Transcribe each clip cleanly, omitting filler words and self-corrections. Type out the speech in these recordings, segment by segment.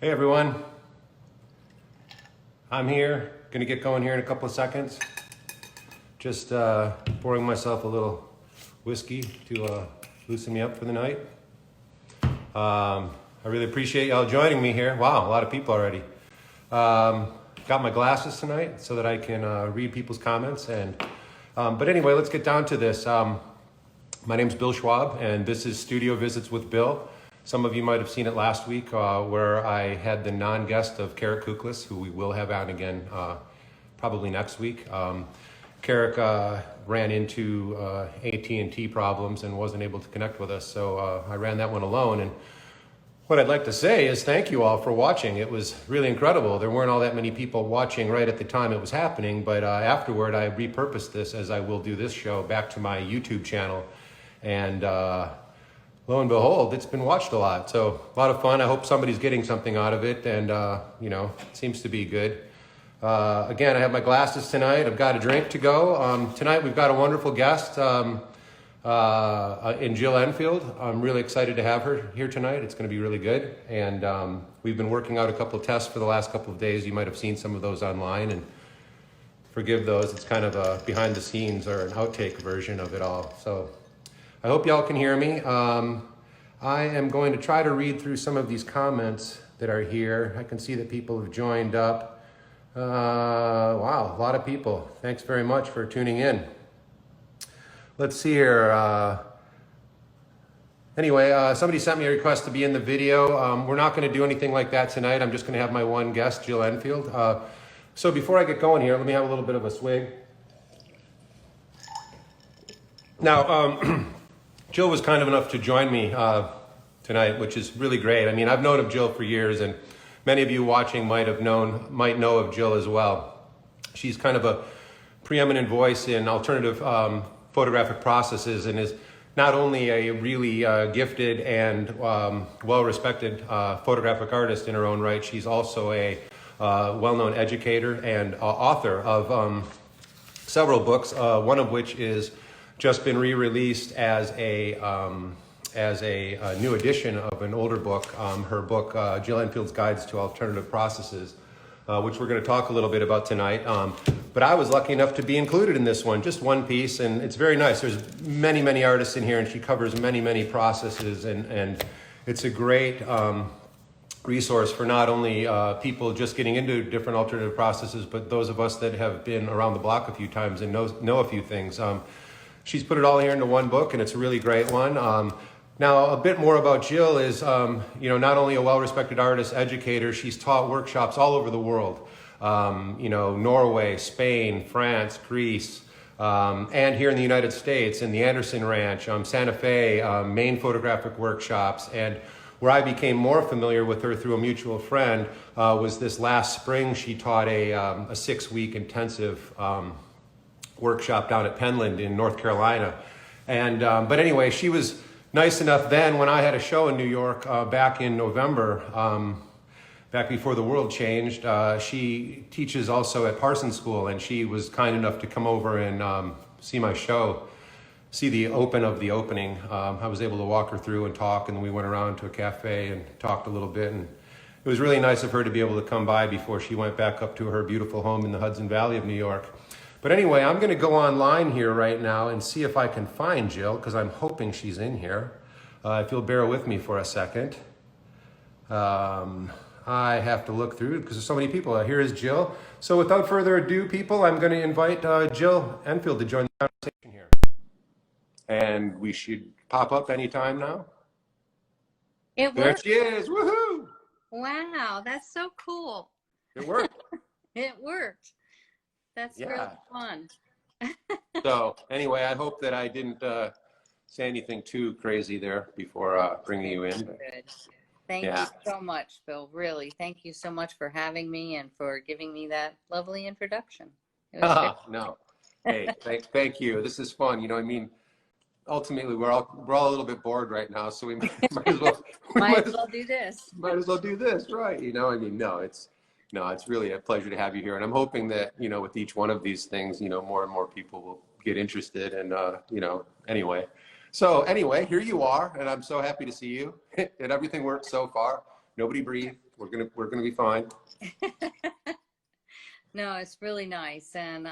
Hey everyone, I'm here, gonna get going here in a couple of seconds. Just pouring myself a little whiskey to loosen me up for the night. I really appreciate y'all joining me here. Wow, a lot of people already. Got my glasses tonight so that I can read people's comments. But anyway, let's get down to this. My name's Bill Schwab, and this is Studio Visits with Bill. Some of you might have seen it last week where I had the non-guest of Carrick Kuklis, who we will have on again probably next week. Carrick ran into AT&T problems and wasn't able to connect with us, so I ran that one alone. And what I'd like to say is thank you all for watching. It was really incredible. There weren't all that many people watching right at the time it was happening, but afterward I repurposed this, as I will do this show, back to my YouTube channel. And lo and behold, it's been watched a lot. So a lot of fun. I hope somebody's getting something out of it, and you know, it seems to be good. Again, I have my glasses tonight. I've got a drink to go. Tonight we've got a wonderful guest in Jill Enfield. I'm really excited to have her here tonight. It's going to be really good. And we've been working out a couple of tests for the last couple of days. You might have seen some of those online, and forgive those. It's kind of a behind the scenes or an outtake version of it all. So I hope y'all can hear me. I am going to try to read through some of these comments that are here. I can see that people have joined up. Wow, a lot of people. Thanks very much for tuning in. Let's see here. Anyway, somebody sent me a request to be in the video. We're not going to do anything like that tonight. I'm just going to have my one guest, Jill Enfield. So before I get going here, let me have a little bit of a swig. Now, Jill was kind enough to join me tonight, which is really great. I mean, I've known of Jill for years, and many of you watching might know of Jill as well. She's kind of a preeminent voice in alternative photographic processes, and is not only a really gifted and well-respected photographic artist in her own right, she's also a well-known educator and author of several books, one of which is just been re-released as a new edition of an older book, her book, Jill Enfield's Guides to Alternative Processes, which we're going to talk a little bit about tonight. But I was lucky enough to be included in this one, just one piece, and it's very nice. There's many, many artists in here, and she covers many, many processes, and it's a great resource for not only people just getting into different alternative processes, but those of us that have been around the block a few times and know a few things. She's put it all here into one book, and it's a really great one. Now, a bit more about Jill is, you know, not only a well-respected artist, educator, she's taught workshops all over the world. You know, Norway, Spain, France, Greece, and here in the United States, in the Anderson Ranch, Santa Fe, Maine photographic workshops. And where I became more familiar with her through a mutual friend was this last spring. She taught a 6-week intensive workshop down at Penland in North Carolina. And but anyway, she was nice enough then, when I had a show in New York back in November, back before the world changed. She teaches also at Parsons School, and she was kind enough to come over and see my show, see the opening. I was able to walk her through and talk, and then we went around to a cafe and talked a little bit. And it was really nice of her to be able to come by before she went back up to her beautiful home in the Hudson Valley of New York. But anyway, I'm going to go online here right now and see if I can find Jill, because I'm hoping she's in here. If you'll bear with me for a second. I have to look through because there's so many people. Here is Jill. So without further ado, people, I'm going to invite Jill Enfield to join the conversation here. And we should pop up anytime now. It There worked. she is. Woohoo! Wow, that's so cool. It worked. It worked. That's really fun. So anyway, I hope that I didn't say anything too crazy there before bringing you in. Good. Thank you so much, Bill. Really, thank you so much for having me and for giving me that lovely introduction. It was No, hey, thank you. This is fun. You know, I mean, ultimately we're all a little bit bored right now, so we might as well might as well do this. Might as well do this, right? You know, I mean, it's really a pleasure to have you here, and I'm hoping that, you know, with each one of these things, you know, more and more people will get interested, and you know, anyway. So anyway, here you are, and I'm so happy to see you. And everything worked so far. Nobody breathe. We're gonna be fine. No, it's really nice. And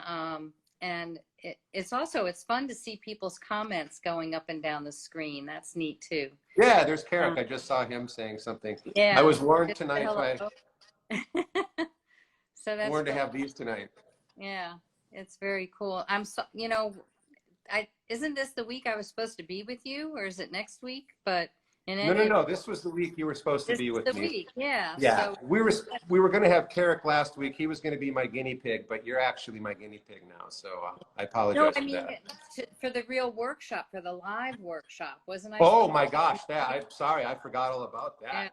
it's fun to see people's comments going up and down the screen. That's neat too. Yeah, there's Carrick. Um, I just saw him saying something. I yeah. was warned Just say tonight hello. by So that's warned to really, have these tonight. yeah, it's very cool. Isn't this the week I was supposed to be with you, or is it next week? But in No, any no, event, no. This was the week you were supposed to this be is with the me. week. Yeah. Yeah, So we were going to have Carrick last week. He was going to be my guinea pig, but you're actually my guinea pig now. So I no, apologize I for mean that. for the real workshop, for the live workshop, wasn't I Oh supposed my to gosh, be? I'm sorry. I forgot all about Yeah. that.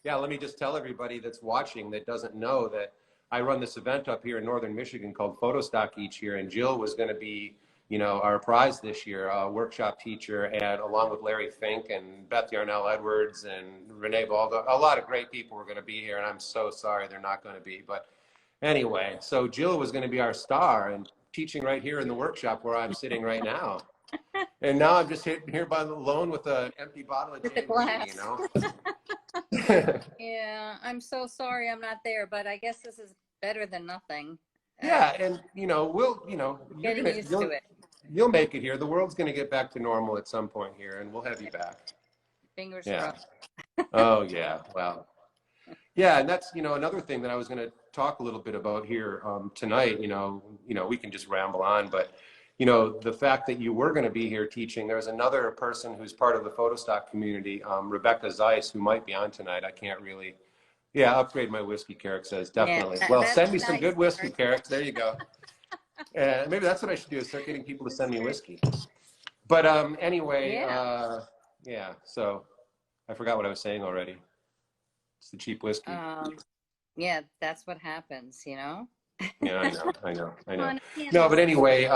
Yeah, let me just tell everybody that's watching that doesn't know that I run this event up here in Northern Michigan called Photo Stock each year, and Jill was going to be, our prize this year, workshop teacher, and along with Larry Fink and Beth Yarnell Edwards and Renee Baldo, a lot of great people were going to be here, and I'm so sorry they're not going to be. But anyway, so Jill was going to be our star and teaching right here in the workshop where I'm sitting right now. And now I'm just here by the alone with an empty bottle of With the J&B, glass. Yeah, I'm so sorry I'm not there, but I guess this is better than nothing. Yeah, and Getting used to it. you'll make it here. The world's gonna get back to normal at some point here, and we'll have you back. Fingers Yeah. crossed. Oh yeah. Well. Yeah, and that's another thing that I was going to talk a little bit about here tonight. We can just ramble on, but the fact that you were going to be here teaching. There's another person who's part of the photo stock community, Rebecca Zeiss, who might be on tonight. I can't really. Yeah, upgrade my whiskey. Carrick says Yeah, definitely. Well, that's send me some nice. good whiskey, Carrick. There you go. Maybe that's what I should do is start getting people to send me whiskey. But anyway, Yeah. yeah. So I forgot what I was saying already. It's the cheap whiskey. Yeah, that's what happens. Yeah, I know. Come on, I can't No, but help anyway,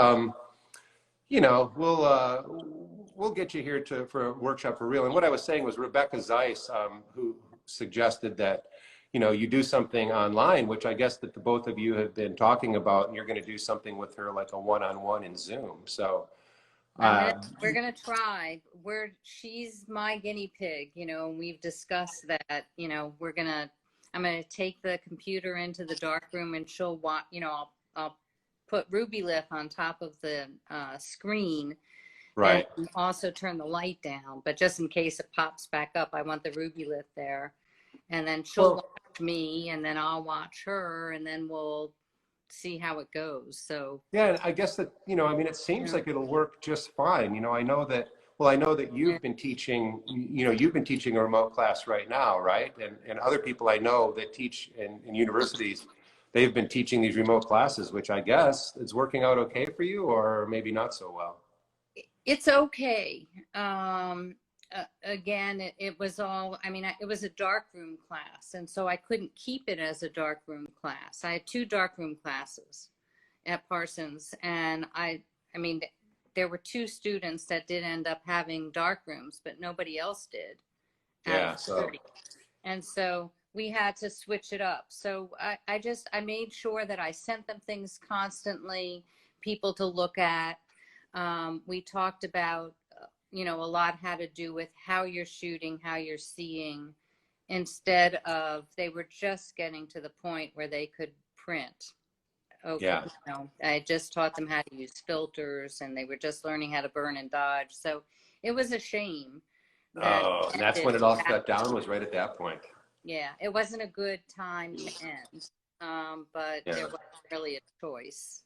we'll get you here for a workshop for real. And what I was saying was Rebecca Zeiss, who suggested that, you do something online, which I guess that the both of you have been talking about, and you're going to do something with her like a one-on-one in Zoom. So, we're gonna try. She's my guinea pig, and we've discussed that. I'm gonna take the computer into the dark room, and she'll watch. I'll put Ruby Lith on top of the screen, right. and also turn the light down. But just in case it pops back up, I want the Ruby Lith there, and then she'll watch me, and then I'll watch her, and then we'll see how it goes. So yeah, and I guess that, it seems like it'll work just fine. I know that, well, I know that you've been teaching, you've been teaching a remote class right now, right? And other people I know that teach in universities, they've been teaching these remote classes, which I guess is working out okay for you, or maybe not so well. it's okay. Again, it was it was a darkroom class, and so I couldn't keep it as a darkroom class. I had 2 darkroom classes at Parsons, and there were 2 students that did end up having darkrooms, but nobody else did. Yeah, so. And so we had to switch it up. So I made sure that I sent them things constantly, people to look at. We talked about a lot had to do with how you're shooting, how you're seeing, instead of they were just getting to the point where they could print. Okay, Yeah. I just taught them how to use filters, and they were just learning how to burn and dodge. So it was a shame that And that's when it all shut down, was right at that point. Yeah, it wasn't a good time to end, but Yeah. there wasn't really a choice,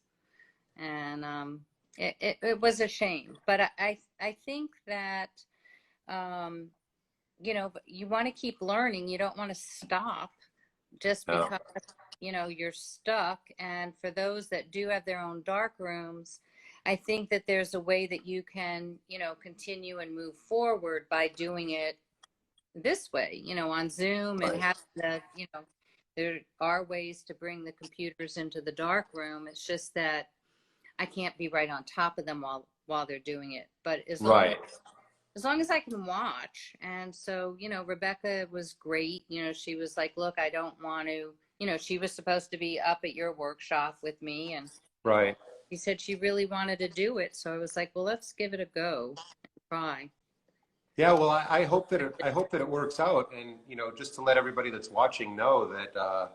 and it was a shame. But I think that you want to keep learning. You don't want to stop just No. because you're stuck. And for those that do have their own dark rooms, I think that there's a way that you can continue and move forward by doing it this way, on Zoom, and Right. have there are ways to bring the computers into the dark room. It's just that I can't be right on top of them while they're doing it. But Right. as long as I can watch. And so, Rebecca was great. She was like, look, I don't want to, she was supposed to be up at your workshop with me, and Right. she said she really wanted to do it. So I was like, well, let's give it a go and try. Yeah, well, I hope that it works out, and just to let everybody that's watching know that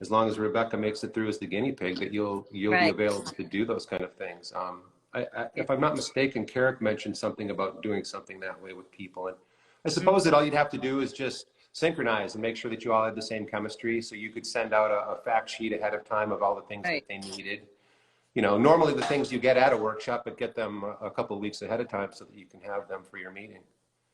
as long as Rebecca makes it through as the guinea pig, that you'll be Right. available to do those kind of things. Yeah. If I'm not mistaken, Carrick mentioned something about doing something that way with people, and I Mhm. suppose that all you'd have to do is just synchronize and make sure that you all had the same chemistry. So you could send out a fact sheet ahead of time of all the things that Right. they needed. Normally the things you get at a workshop, but get them a couple of weeks ahead of time so that you can have them for your meeting.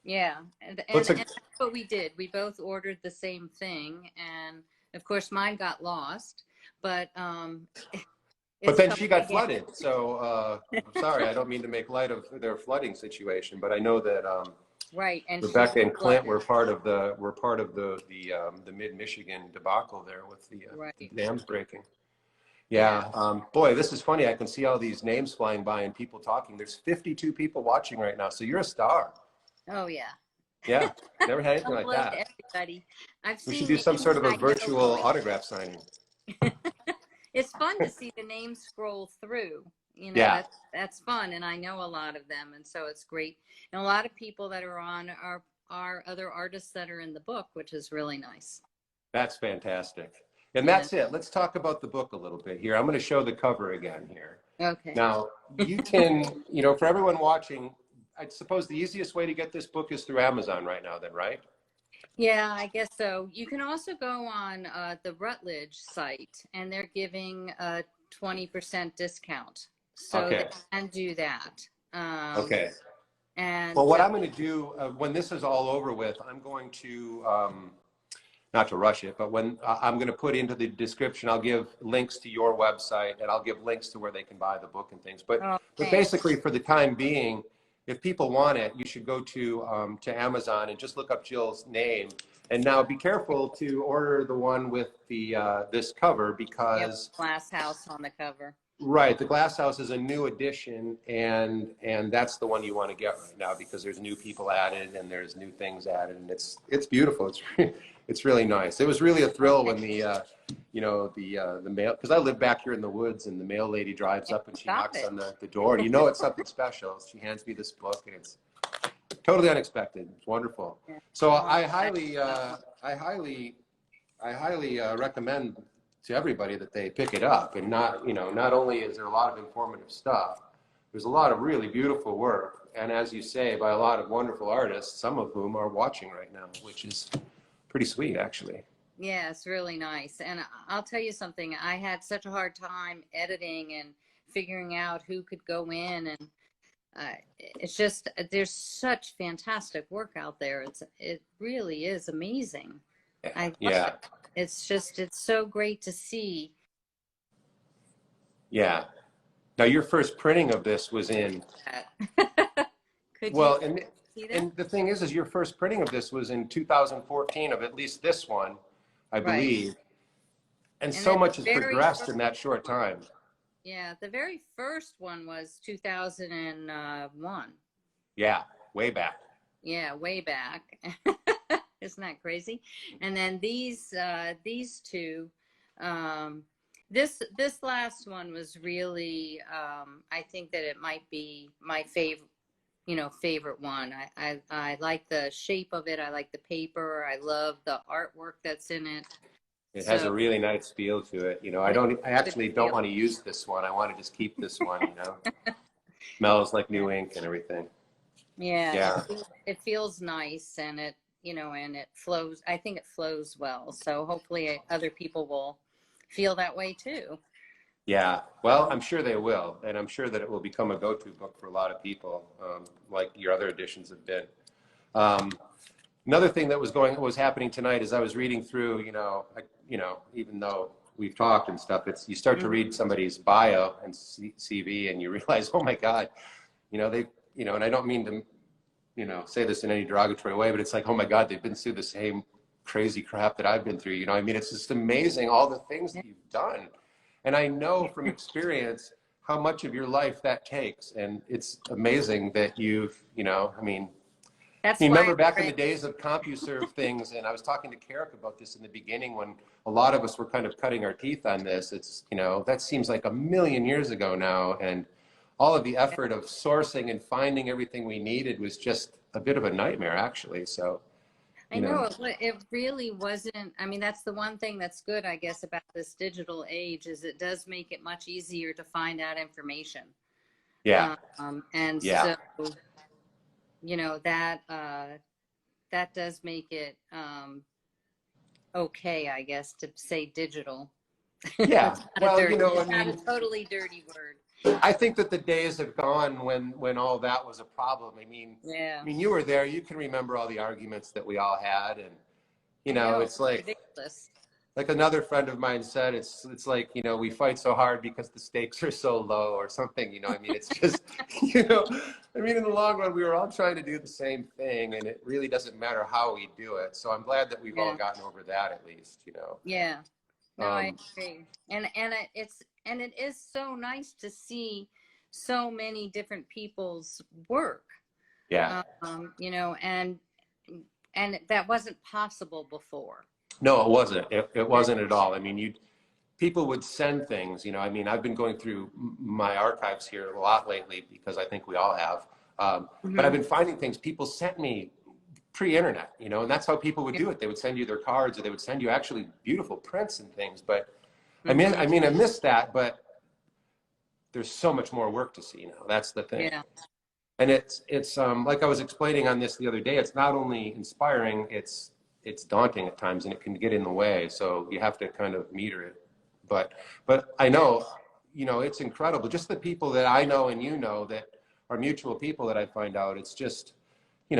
Yeah, and, What's and a and that's what we did. We both ordered the same thing, and of course mine got lost, but But it's then coming she got again. flooded. So sorry, I don't mean to make light of their flooding situation, but I know that Right, and she Rebecca and Clint flooded. were part of the mid Michigan debacle there with the Right. dams breaking. Yeah. Yeah, boy, this is funny. I can see all these names flying by and people talking. There's 52 people watching right now, so you're a star. Oh yeah. Yeah, never had anything like Hello to that. everybody. I've We should seen do some names sort of a I know virtual going. autograph signing. It's fun to see the names scroll through. Yeah, That's fun, and I know a lot of them, and so it's great. And a lot of people that are on are other artists that are in the book, which is really nice. that's fantastic. And Yeah. that's it. Let's talk about the book a little bit here. I'm going to show the cover again here. Okay. Now, you can, for everyone watching, I suppose the easiest way to get this book is through Amazon right now, then, right? Yeah, I guess so. You can also go on the Rutledge site, and they're giving a 20% discount, so they Okay. can do that. Okay. Well, And what I'm going to do when this is all over with, I'm going to, not to rush it, but when I'm going to put into the description, I'll give links to your website and I'll give links to where they can buy the book and things. oh, But thanks. basically, for the time being, if people want it, you should go to Amazon and just look up Jill's name. And now be careful to order the one with the this cover Yep, because Glass House on the cover. right, the Glass House is a new edition, and that's the one you want to get right now because there's new people added and there's new things added, and it's beautiful. It's really nice. It was really a thrill when Okay, the mail, because I live back here in the woods, and the mail lady drives up and she stop knocks it. on the door, and it's something special. She hands me this book, and it's totally unexpected. It's wonderful. Yeah. So Oh, I highly recommend to everybody that they pick it up, and not only is there a lot of informative stuff, there's a lot of really beautiful work, and as you say, by a lot of wonderful artists, some of whom are watching right now, which is pretty sweet, actually. yeah, it's really nice. And I'll tell you something. I had such a hard time editing and figuring out who could go in, and it's just there's such fantastic work out there. It really is amazing. I love Yeah, it. It's so great to see. yeah. Now, your first printing of this was in, That. Could you well, and see that? and the thing is your first printing of this was in 2014 of at least this one, I Right. believe. And And so then much the has very progressed first in that short one, time. yeah, the very first one was 2001. Yeah, way back. Yeah, way back. Isn't that crazy? And then these two, um, this last one was really, I think that it might be my favorite one. I like the shape of it. I like the paper. I love the artwork that's in it. It has So a really nice feel to it. and it's I good actually don't feel. want to use this one. I want to just keep this one. Smells like Yeah, new ink and everything. yeah. Yeah. It feels nice, and and it flows. I think it flows well. So hopefully other people will feel that way too. Yeah. Well, I'm sure they will. And I'm sure that it will become a go-to book for a lot of people, like your other editions have been. Um, Another thing that was happening tonight is I was reading through, even though we've talked and stuff, you start to Mhm. read somebody's bio and CV and you realize, oh my God, and I don't mean to, say this in any derogatory way, but it's like, oh my God, they've been through the same crazy crap that I've been through. I mean, it's just amazing all the things Yeah. that you've done. And I know from experience how much of your life that takes. And it's amazing that I mean, That's you why remember I'm back in the ready. days of CompuServe things, and I was talking to Carrick about this in the beginning when a lot of us were kind of cutting our teeth on this. That seems like a million years ago now. And all of the effort of sourcing and finding everything we needed was just a bit of a nightmare, actually. So, I know it really wasn't. I mean, that's the one thing that's good, I guess, about this digital age is it does make it much easier to find out information. yeah, And yeah, so, you know, that that does make it okay, I guess, to say digital. yeah. It's not a Well, dirty, I it's not a mean, totally dirty word. I think that the days have gone when all that was a problem. Yeah, I mean, you were there. You can remember all the arguments that we all had, and I know, it's ridiculous. like another friend of mine said, it's like, we fight so hard because the stakes are so low or something. I mean, it's just, I mean, in the long run, we were all trying to do the same thing, and it really doesn't matter how we do it. So I'm glad that we've all Yeah, gotten over that at least. yeah. No, I Um, agree. And it is so nice to see so many different people's work. yeah. You know, and that wasn't possible before. No, it wasn't. It wasn't at all. I mean, people would send things, I mean, I've been going through my archives here a lot lately because I think we all have. But I've Hmm. been finding things people sent me pre-internet, and that's how people would do it. They would send you their cards, or they would send you actually beautiful prints and things. But Hmm. I missed that, but there's so much more work to see now. That's the thing. Yeah, And it's like I was explaining on this the other day, it's not only inspiring, it's daunting at times, and it can get in the way. So you have to kind of meter it. But I yeah, know, it's incredible. Just the people that I know and that are mutual people that I find out, it's just, I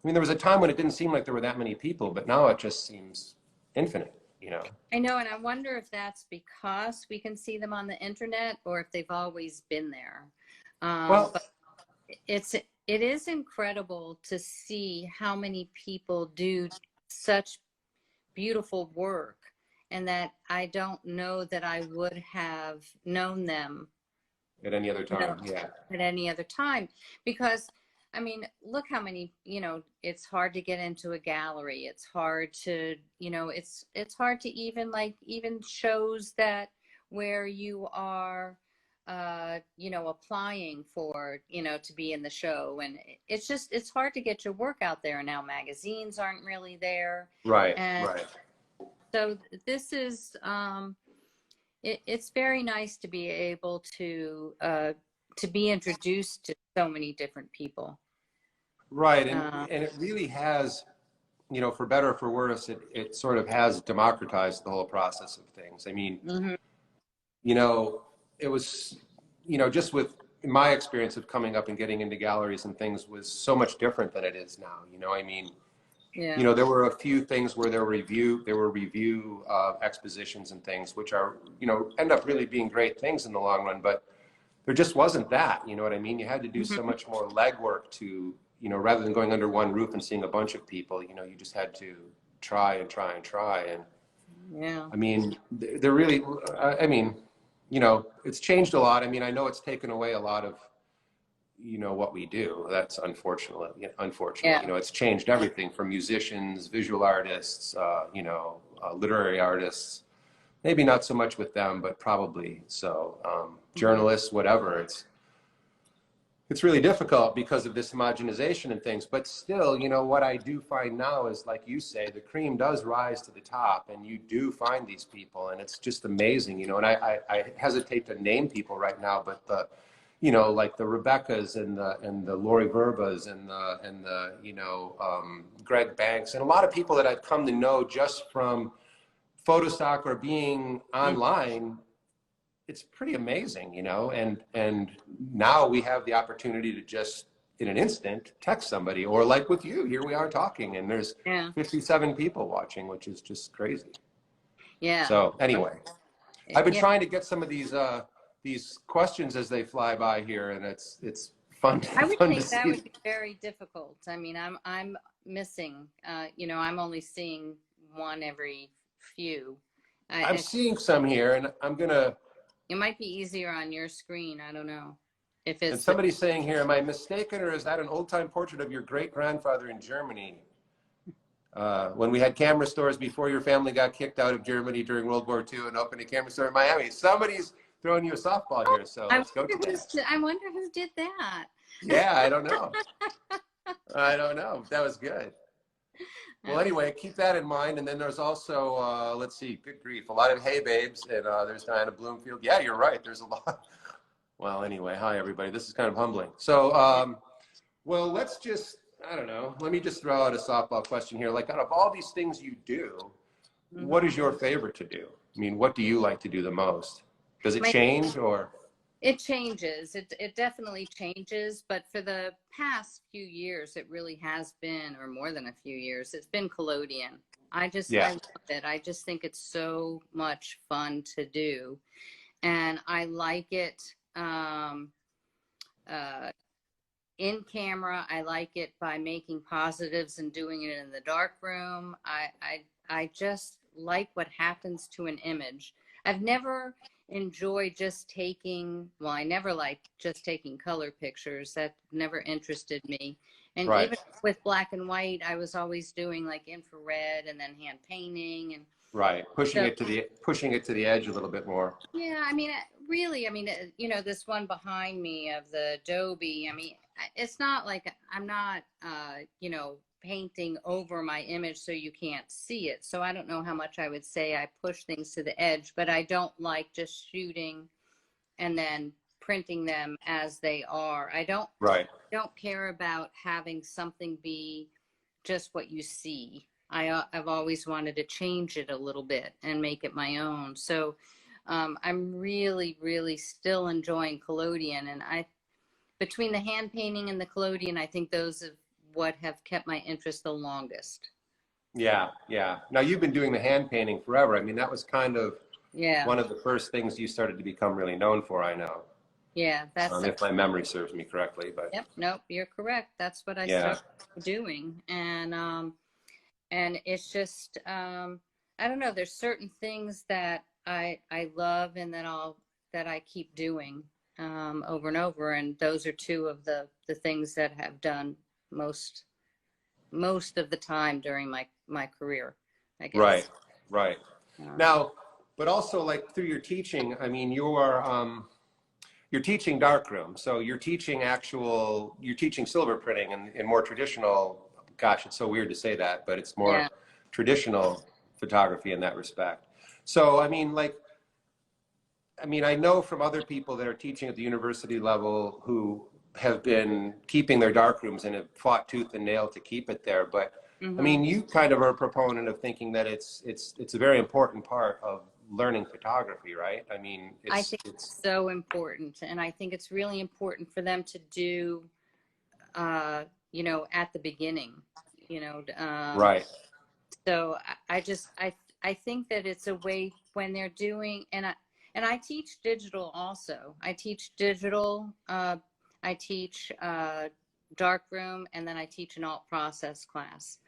mean, there was a time when it didn't seem like there were that many people, but now it just seems infinite. I know. And I wonder if that's because we can see them on the internet or if they've always been there. Well, But it is incredible to see how many people do such beautiful work, and that I don't know that I would have known them, at any other you know, time, yeah. at any other time. Because I mean, look how many, it's hard to get into a gallery. It's hard to, it's hard to even shows that where you are applying for, to be in the show. And it's hard to get your work out there now. Magazines aren't really there. Right, And right. so this is it's very nice to be able to be introduced to so many different people. Right, Uh, and it really has, for better or for worse, it sort of has democratized the whole process of things. I mean, mhm. it was, just with my experience of coming up and getting into galleries and things was so much different than it is now. I mean, Yeah. there were a few things where there were review expositions and things, which are, end up really being great things in the long run, but there just wasn't that, you know what I mean? You had to do so Mhm. much more legwork to, rather than going under one roof and seeing a bunch of people, you just had to try and try and try. And Yeah. I mean, they're really, I mean, it's changed a lot. I mean, I know it's taken away a lot of, what we do. That's unfortunate. Yeah. It's changed everything from musicians, visual artists, literary artists. Maybe not so much with them, but probably so. Mhm. Journalists, whatever. It's really difficult because of this homogenization and things. But still, what I do find now is, like you say, the cream does rise to the top, and you do find these people, and it's just amazing. And I hesitate to name people right now, but like the Rebeccas and the Lori Verbas and the Greg Banks and a lot of people that I've come to know just from photostock or being Mhm. online. It's pretty amazing, and now we have the opportunity to just in an instant text somebody, or like with you, here we are talking, and there's Yeah. 57 people watching, which is just crazy. Yeah. So anyway, I've been Yeah. trying to get some of these questions as they fly by here, and it's fun I would fun to think that see. would be very difficult. I mean, I'm missing. I'm only seeing one every few. I'm seeing some here, and I'm gonna. It might be easier on your screen. I don't know if And it's the. somebody's saying here, am I mistaken, or is that an old-time portrait of your great-grandfather in Germany? When we had camera stores before your family got kicked out of Germany during World War II and opened a camera store in Miami. throwing you a softball here, so let's go to that. I wonder who did that. Yeah, I don't know. I don't know. That was good. Well, anyway, keep that in mind. And then there's also, let's see, good grief, a lot of Hey Babes, and there's Diana Bloomfield. Yeah, you're right. There's a lot. Well, anyway, hi, everybody. This is kind of humbling. So, well, let's just, I don't know, let me just throw out a softball question here. Like, out of all these things you do, what is your favorite to do? I mean, what do you like to do the most? Does it change or? It changes. It definitely changes. But for the past few years, it really has been, or more than a few years, it's been collodion. I love it. I just think it's so much fun to do. And I like it in camera. I like it by making positives and doing it in the dark room. I just like what happens to an image. I've never enjoyed just taking, well, I never liked just taking color pictures. That never interested me. And Right. even with black and white, I was always doing like infrared and then hand painting and right, pushing it to the edge a little bit more. Yeah, I mean, really, I mean, you know, this one behind me of the Adobe, I mean, it's not like I'm not, you know, painting over my image so you can't see it. So I don't know how much I would say I push things to the edge, but I don't like just shooting and then printing them as they are. I don't care about having something be just what you see. I've always wanted to change it a little bit and make it my own. So I'm really, really still enjoying collodion. And between the hand painting and the collodion, I think those are what have kept my interest the longest. Yeah, yeah. Now you've been doing the hand painting forever. I mean, that was kind of one of the first things you started to become really known for, I know. Yeah, that's if my memory serves me correctly. But yep, nope, you're correct. That's what I started doing. And it's just I don't know, there's certain things that I love and that I keep doing over and over, and those are two of the things that have done most of the time during my career, I guess. Right. Now, but also like through your teaching, I mean, you're teaching darkroom, so you're teaching silver printing and more traditional, gosh, it's so weird to say that, but it's more traditional photography in that respect. So, I mean, I know from other people that are teaching at the university level who have been keeping their darkrooms and have fought tooth and nail to keep it there. But I mean, you kind of are a proponent of thinking that it's a very important part of learning photography, right? I mean, I think it's so important, and I think it's really important for them to do, you know, at the beginning, you know. Right. So I think that it's a way when they're doing, and I teach digital also. I teach digital. I teach darkroom, and then I teach an alt process class.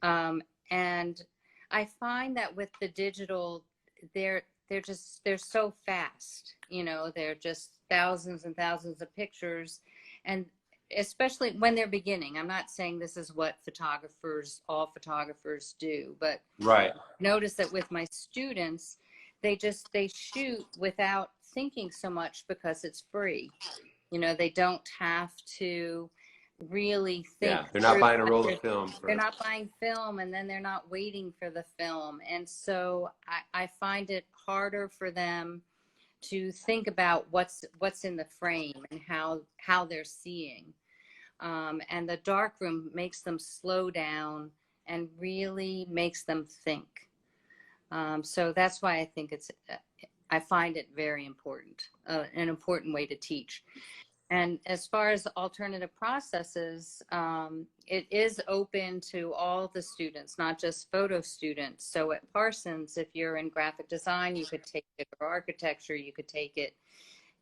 And I find that with the digital, they're so fast, you know, they're just thousands and thousands of pictures. And especially when they're beginning, I'm not saying this is what all photographers do, but notice that with my students, they shoot without thinking so much because it's free. You know, they don't have to really think. Yeah, they're not buying a roll of film. They're not buying film, and then they're not waiting for the film. And so I find it harder for them to think about what's in the frame and how they're seeing. And the darkroom makes them slow down and really makes them think. So that's why I think I find it very important, an important way to teach. And as far as alternative processes, it is open to all the students, not just photo students. So at Parsons, if you're in graphic design, you could take it, or architecture, you could take it.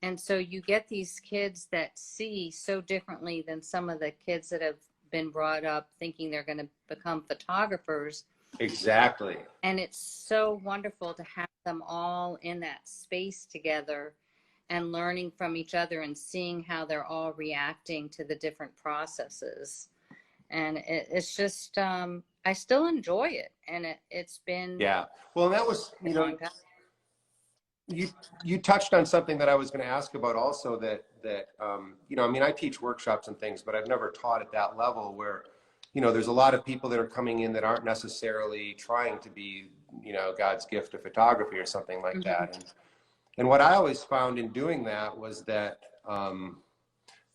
And so you get these kids that see so differently than some of the kids that have been brought up thinking they're going to become photographers. Exactly. And it's so wonderful to have them all in that space together and learning from each other and seeing how they're all reacting to the different processes. And it's just, I still enjoy it. And it's been. Yeah. Well, that was, you know, you touched on something that I was going to ask about also, that you know, I mean, I teach workshops and things, but I've never taught at that level where, you know, there's a lot of people that are coming in that aren't necessarily trying to be, you know, God's gift of photography or something like that. And what I always found in doing that was that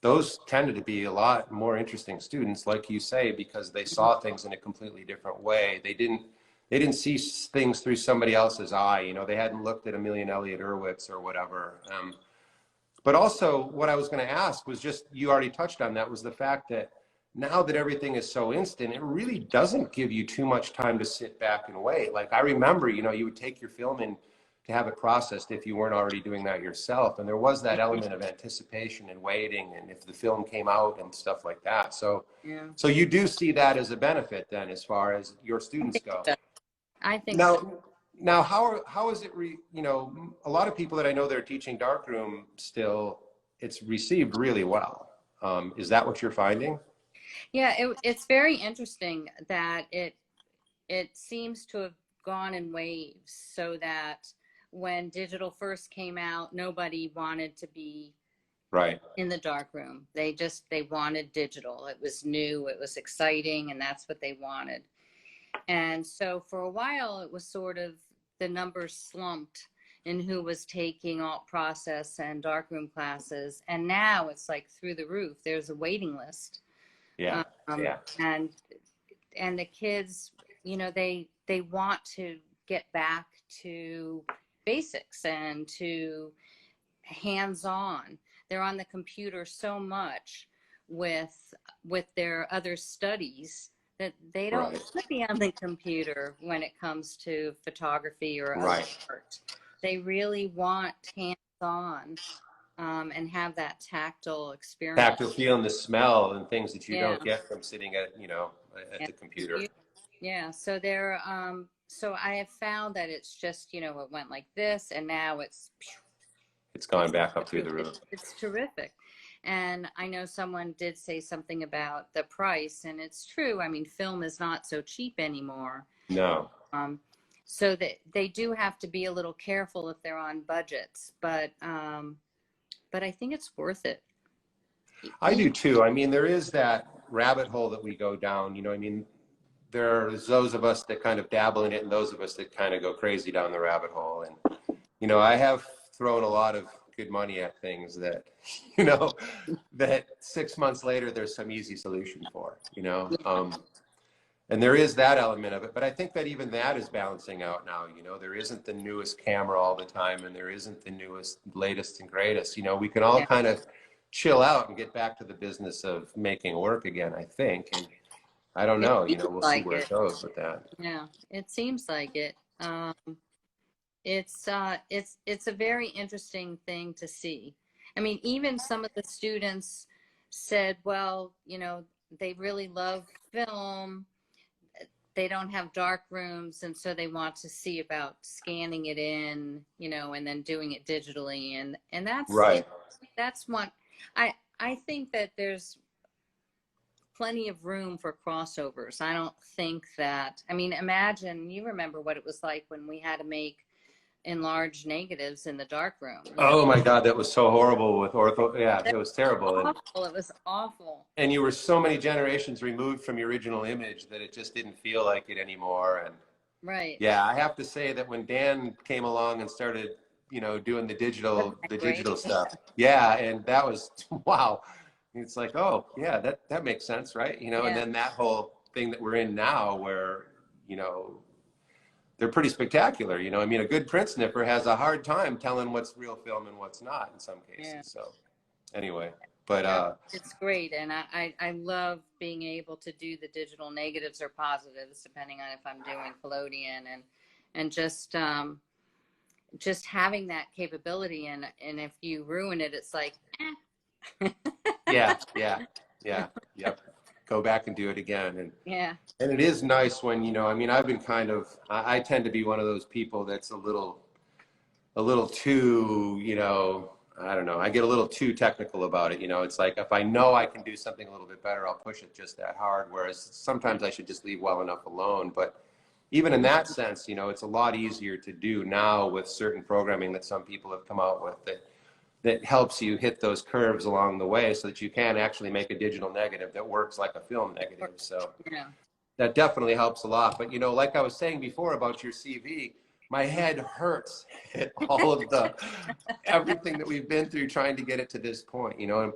those tended to be a lot more interesting students, like you say, because they saw things in a completely different way. They didn't see things through somebody else's eye. You know, they hadn't looked at a million Elliott Erwitz or whatever. But also what I was going to ask was just, you already touched on that, was the fact that now that everything is so instant, it really doesn't give you too much time to sit back and wait. Like I remember, you know, you would take your film in to have it processed if you weren't already doing that yourself. And there was that element of anticipation and waiting, and if the film came out and stuff like that. So, Yeah. so you do see that as a benefit then, as far as your I students think go. so. I think Now, so. now how is it, you know, a lot of people that I know that are teaching darkroom still, it's received really well. Is that what you're finding? Yeah, it's very interesting that it seems to have gone in waves, so that when digital first came out, nobody wanted to be Right. in the dark room. They wanted digital. It was new, it was exciting, and that's what they wanted. And so for a while, it was sort of, the numbers slumped in who was taking alt process and darkroom classes. And now it's like through the roof. There's a waiting list. Yeah. Yeah. And the kids, you know, they want to get back to basics and to hands-on. They're on the computer so much with their other studies that they don't Right. want to be on the computer when it comes to photography or other Right. art. They really want hands-on, and have that tactile experience. Tactile feel and the smell and things that you Yeah. don't get from sitting at, you know, at the computer. Yeah. So they're, so I have found that it's just, you know, it went like this, and now it's Gone back up through the roof. It's terrific. And I know someone did say something about the price, and it's true. I mean, film is not so cheap anymore. No. So that they do have to be a little careful if they're on budgets, but I think it's worth it. I do too. I mean, there is that rabbit hole that we go down, you know, I mean, there's those of us that kind of dabble in it and those of us that kind of go crazy down the rabbit hole. And, you know, I have thrown a lot of good money at things that, you know, that 6 months later, there's some easy solution for, you know. And there is that element of it, but I think that even that is balancing out now. You know, there isn't the newest camera all the time, and there isn't the newest, latest and greatest. You know, we can all kind of chill out and get back to the business of making work again, I think. And I don't know, you know, we'll see where it goes with that. Yeah, it seems like it. It's a very interesting thing to see. I mean, even some of the students said, well, you know, they really love film. They don't have dark rooms, and so they want to see about scanning it in, you know, and then doing it digitally. And that's right. That's one. I think that there's plenty of room for crossovers. I don't think that, I mean, imagine, you remember what it was like when we had to make enlarged negatives in the dark room. Oh my God, that was so horrible with ortho. Yeah, it was terrible. Awful. It was awful. And you were so many generations removed from your original image that it just didn't feel like it anymore. And right. Yeah, I have to say that when Dan came along and started, you know, doing the digital stuff. Yeah, and that was, wow. It's like, oh yeah, that makes sense, right? You know, Yeah. And then that whole thing that we're in now where, you know, they're pretty spectacular. You know, I mean, a good print sniffer has a hard time telling what's real film and what's not in some cases. Yeah. So anyway, but it's great. And I love being able to do the digital negatives or positives, depending on if I'm doing collodion, and just having that capability. And if you ruin it, it's like, yeah. Yep. Go back and do it again. And yeah. And it is nice when, you know, I mean, I've been kind of, I tend to be one of those people that's a little too, you know, I don't know, I get a little too technical about it. You know, it's like, if I know I can do something a little bit better, I'll push it just that hard. Whereas sometimes I should just leave well enough alone. But, even in that sense, you know, it's a lot easier to do now with certain programming that some people have come out with that helps you hit those curves along the way so that you can actually make a digital negative that works like a film negative. So Yeah. that definitely helps a lot. But, you know, like I was saying before about your CV, my head hurts at all of everything that we've been through trying to get it to this point, you know.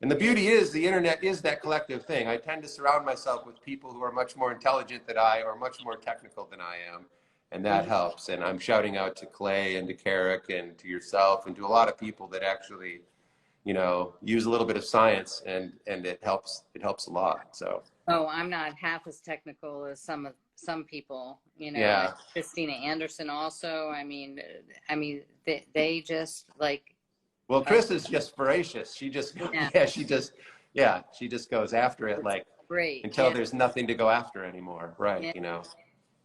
And the beauty is the internet is that collective thing. I tend to surround myself with people who are much more intelligent than I or much more technical than I am. And that helps. And I'm shouting out to Clay and to Carrick and to yourself and to a lot of people that actually, you know, use a little bit of science, and it helps a lot. So. Oh, I'm not half as technical as some people, you know. Yeah. Like Christina Anderson also. I mean, they just like. Well, Chris is just voracious. She just, Yeah. she just goes after it like Great. until Yeah. there's nothing to go after anymore. Right. Yeah. You know.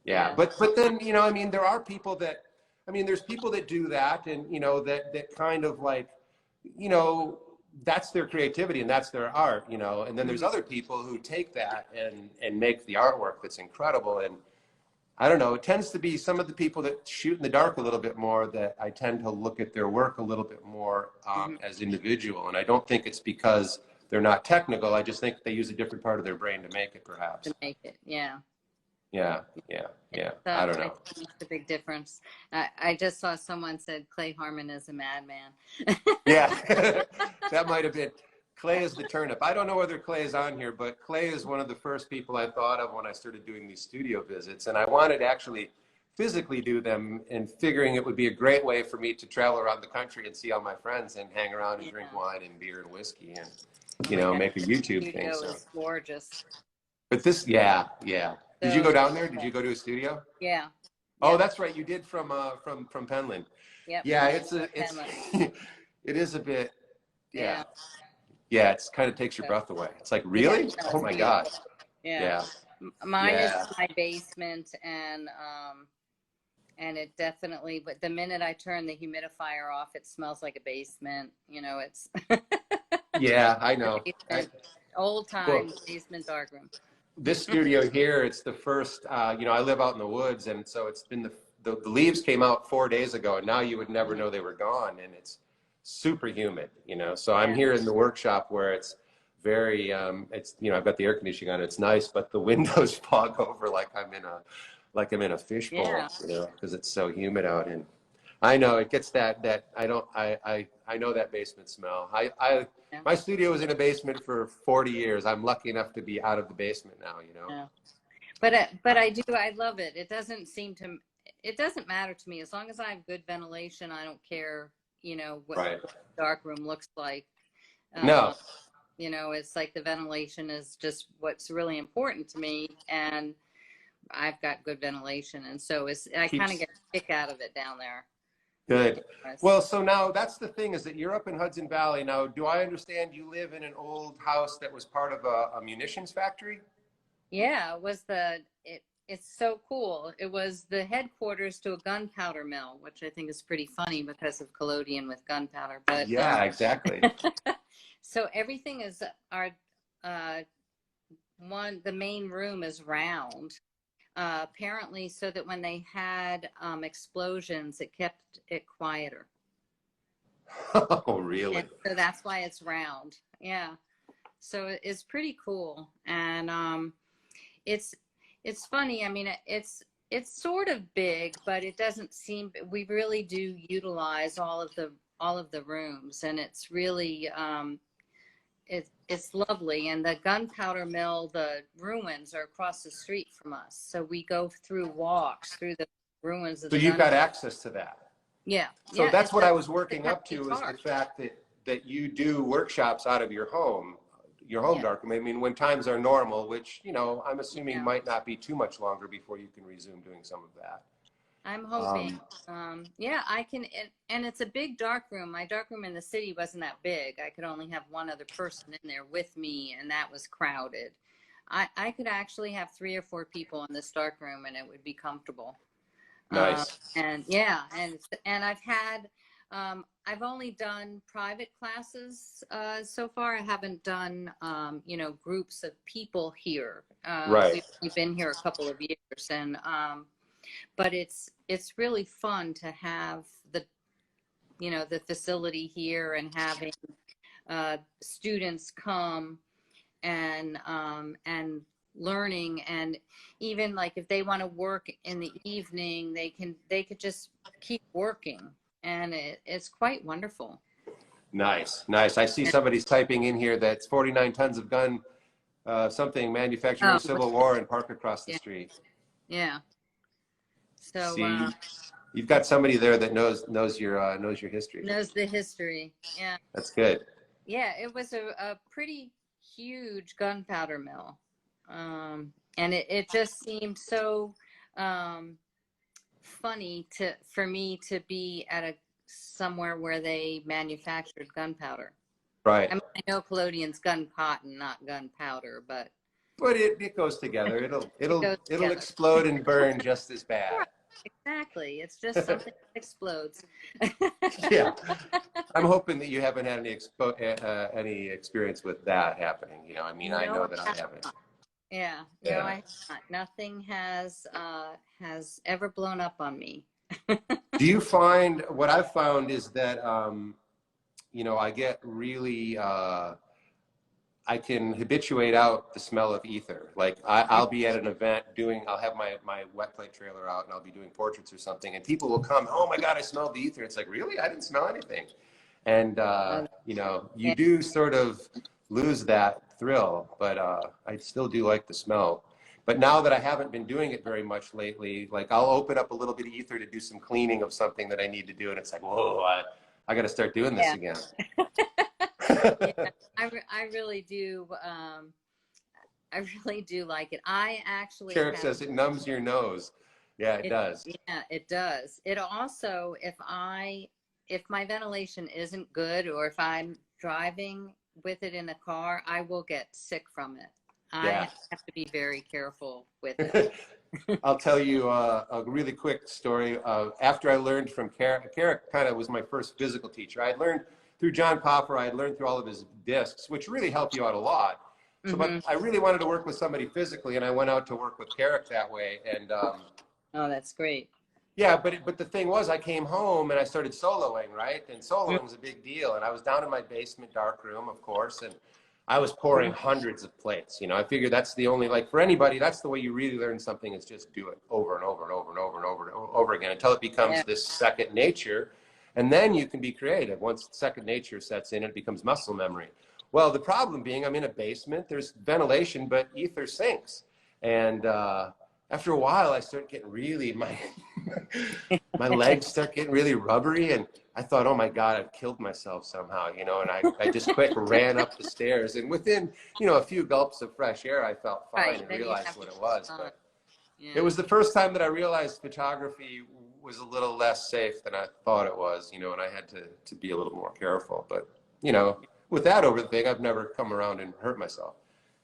Yeah. Yeah. But then, you know, I mean, there are people that, I mean, there's people that do that, and, you know, that kind of like, you know, that's their creativity and that's their art, you know. And then there's other people who take that and make the artwork that's incredible. And I don't know, it tends to be some of the people that shoot in the dark a little bit more that I tend to look at their work a little bit more as individual. And I don't think it's because they're not technical. I just think they use a different part of their brain to make it, perhaps. To make it. Yeah. Yeah. I don't know. I think it's a big difference. I just saw someone said Clay Harmon is a madman. Yeah, that might have been. Clay is the turnip. I don't know whether Clay is on here, but Clay is one of the first people I thought of when I started doing these studio visits. And I wanted to actually physically do them, and figuring it would be a great way for me to travel around the country and see all my friends and hang around and drink wine and beer and whiskey and, you know, make a YouTube thing. So It's gorgeous. But this, yeah. Did you go down there? Did you go to a studio? Yeah. Oh, that's right. You did from Penland. Yep. Yeah, it's it is a bit. Yeah. It's kind of takes your breath away. It's like, really? Oh my God. Yeah. Mine is my basement, and it definitely. But the minute I turn the humidifier off, it smells like a basement. You know, it's. Yeah, I know. Old time basement darkroom. This studio here, it's the first, you know, I live out in the woods, and so it's been the leaves came out 4 days ago, and now you would never know they were gone, and it's super humid, you know. So I'm here in the workshop where it's very, it's, you know, I've got the air conditioning on, it's nice, but the windows fog over like I'm in a fishbowl, you know, because it's so humid out. And I know it gets that I know that basement smell. My studio was in a basement for 40 years. I'm lucky enough to be out of the basement now, you know. Yeah. But I love it. It doesn't matter to me as long as I have good ventilation. I don't care, you know, what the dark room looks like. No. You know, it's like the ventilation is just what's really important to me, and I've got good ventilation, and so I kind of get a kick out of it down there. Good. Well, so now that's the thing, is that you're up in Hudson Valley. Now, do I understand you live in an old house that was part of a munitions factory? Yeah, it was it's so cool. It was the headquarters to a gunpowder mill, which I think is pretty funny because of collodion with gunpowder. But yeah, exactly. So everything is the main room is round. Apparently so that when they had explosions, it kept it quieter. Oh, really? And so that's why it's round. Yeah. So it's pretty cool. And it's funny. I mean, it's sort of big, but it doesn't seem, we really do utilize all of the rooms, and it's really it's lovely. And the gunpowder mill, the ruins are across the street from us. So we go through walks through the ruins of the you've got access to that. Yeah. So that's what I was working up to, is the fact that you do workshops out of your home darkroom. I mean, when times are normal, which, you know, I'm assuming might not be too much longer before you can resume doing some of that. I'm hoping. Yeah, I can. And it's a big dark room. My dark room in the city wasn't that big. I could only have one other person in there with me, and that was crowded. I could actually have 3 or 4 people in this dark room, and it would be comfortable. Nice. And yeah, and I've had, I've only done private classes so far. I haven't done, you know, groups of people here. Right. We've been here a couple of years, and but it's really fun to have the, you know, the facility here and having students come and learning, and even like if they want to work in the evening, they could just keep working, and it's quite wonderful. Nice, nice. I see somebody's typing in here that's 49 tons of gun, something manufactured in the Civil War and parked across the street. Yeah. So see, you've got somebody there that knows your history. knows the history. Yeah. That's good. Yeah, it was a pretty huge gunpowder mill. And it just seemed so funny for me to be at somewhere where they manufactured gunpowder. Right. I mean, I know collodion's gun cotton, not gunpowder, but it goes together. It'll together. explode and burn just as bad. Right, exactly. It's just something that explodes. Yeah. I'm hoping that you haven't had any experience with that happening. You know, I mean, No, I know that I haven't. Yeah. Yeah. No, I have not. Nothing has ever blown up on me. Do you find, what I've found is that, you know, I get really, I can habituate out the smell of ether. Like I'll be at an event I'll have my wet plate trailer out and I'll be doing portraits or something, and people will come, oh my God, I smelled the ether. It's like, really? I didn't smell anything. And, you know, you do sort of lose that thrill, but I still do like the smell. But now that I haven't been doing it very much lately, like I'll open up a little bit of ether to do some cleaning of something that I need to do, and it's like, whoa, I got to start doing this again. Yeah, I really do. I really do like it. I actually. Carrick says it numbs your nose. Yeah, it does. Yeah, it does. It also, if my ventilation isn't good, or if I'm driving with it in a car, I will get sick from it. Yeah. I have to be very careful with it. I'll tell you a really quick story. After I learned from Carrick kind of was my first physical teacher. I had learned through John Popper, I had learned through all of his discs, which really helped you out a lot. So, but I really wanted to work with somebody physically, and I went out to work with Carrick that way. And oh, that's great. yeah, but the thing was, I came home and I started soloing, right? And soloing was a big deal. And I was down in my basement dark room, of course, and I was pouring hundreds of plates. You know, I figured that's the only, like for anybody, that's the way you really learn something, is just do it over and over and over and over and over and over again until it becomes this second nature. And then you can be creative. Once second nature sets in, it becomes muscle memory. Well, the problem being, I'm in a basement, there's ventilation, but ether sinks. And after a while, I start getting really, my legs start getting really rubbery. And I thought, oh my God, I've killed myself somehow, you know, and I just quick ran up the stairs. And within, you know, a few gulps of fresh air, I felt fine and realized what it was. But it was the first time that I realized photography was a little less safe than I thought it was, you know, and I had to be a little more careful. But, you know, with that over the thing, I've never come around and hurt myself.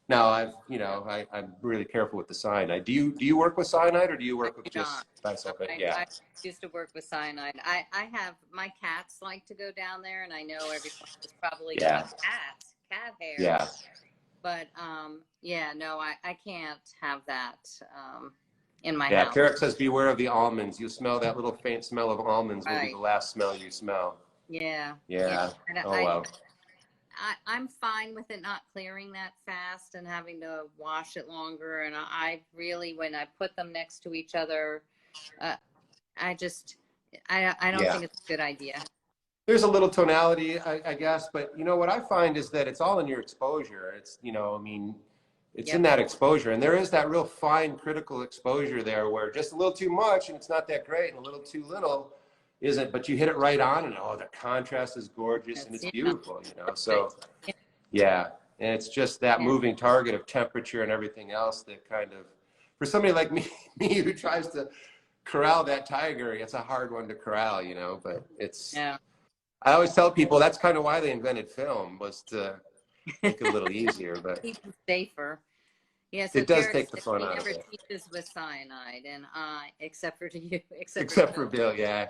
Now I'm really careful with the cyanide. Do you work with cyanide, or do you work with just disulfate? Yeah. I used to work with cyanide. I have, my cats like to go down there, and I know everyone is probably got cat hair. Yeah. But yeah, no, I can't have that in my house. Yeah, Carrick says beware of the almonds. You smell that little faint smell of almonds will be the last smell you smell. Yeah. Yeah. Oh, wow. I'm fine with it not clearing that fast and having to wash it longer. And I really, when I put them next to each other, I don't think it's a good idea. There's a little tonality, I guess, but you know what I find is that it's all in your exposure. It's, you know, I mean, it's in that exposure, and there is that real fine critical exposure there where just a little too much and it's not that great, and a little too little isn't, but you hit it right on, and oh, the contrast is gorgeous and it's beautiful, you know. So yeah, and it's just that moving target of temperature and everything else that kind of, for somebody like me who tries to corral that tiger, it's a hard one to corral, you know. But it's I always tell people that's kind of why they invented film, was to make it a little easier, but keep it safer. Yeah, so it does take the fun out of it. He never teaches with cyanide, and except for you, except for Bill, yeah.